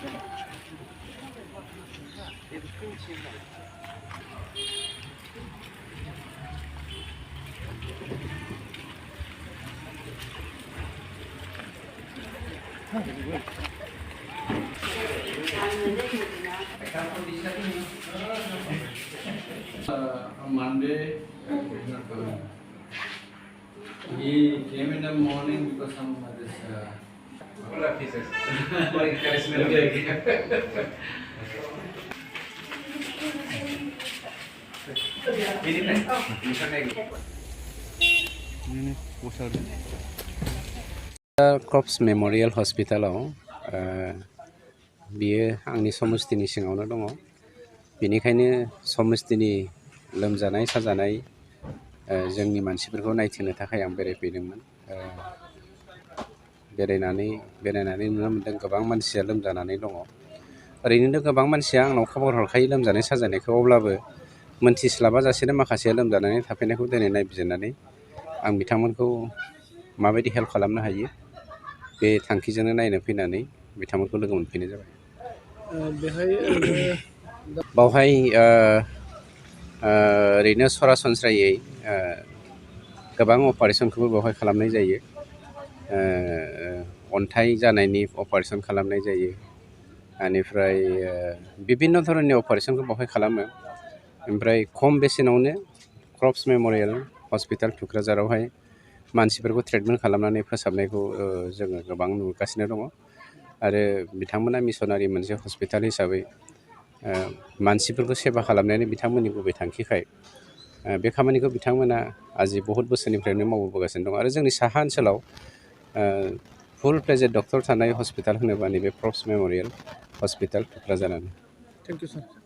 On Monday, he came in the morning because some this. All officers. Crops memorial हस्पिटालाव बियो आंनि समस्तिनि सिङावनो दङ। बेनिखायनो समस्तिनि लोमजानाय साजानाय जोंनि मानसिफोरखौ नायथिनो थाखाय आं बेरायफैदोंमोन। बेरायनानै नुनो मोन्दों गोबां मानसिया लोमजानानै दङ। ओरैनोथ' गोबां मानसिया आंनाव खबर हरखायो लोमजानाय साजानायखौ, अब्लाबो मोनथिस्लाबाजासेनो माखासेया लोमजानानै थाफैनायखौ दिनै नायबिजिरनानै आं बिथांमोनखौ माबायदि हेल्प खालामनो हायो बे थांखिजोंनो नायनो फैनानै बिथांमोनखौ लोगो मोनफैनाय जाबाय। बावहाय ओरैनो सरासनस्रायै गोबां अपारेसनखौबो बेवहाय खालामनाय जायो। अन्थाइ जानायनि अपारेसन खालामनाय जायो, बेनिफ्राय बिभिन्न धरननि अपारेसनखौ बेवहाय खालामो। ओमफ्राय खम बेसेनावनो क्रप्स मेम'रियेल हस्पिटाल थुक्राझारावहाय मानसिफोरखौ ट्रिटमेन्ट खालामनानै फोसाबनायखौ जोङो गोबां नुगासिनो दङ। आरो बिथांमोना मिसनारि मोनसे हस्पिटाल हिसाबै मानसिफोरखौ सेबा खालामनायानो बिथांमोननि गुबै थांखिखाय बे खामानिखौ बिथांमोना आजि बहुद बोसोरनिफ्रायनो मावबोगासिनो दं। आरो जोंनि साहा ओनसोलाव फुल फ्लेजेड डक्टर थानाय हस्पिटाल होनोबा नैबे क्रप्स मेम'रियेल हस्पिटाल थुक्राझारानो। Thank you sir.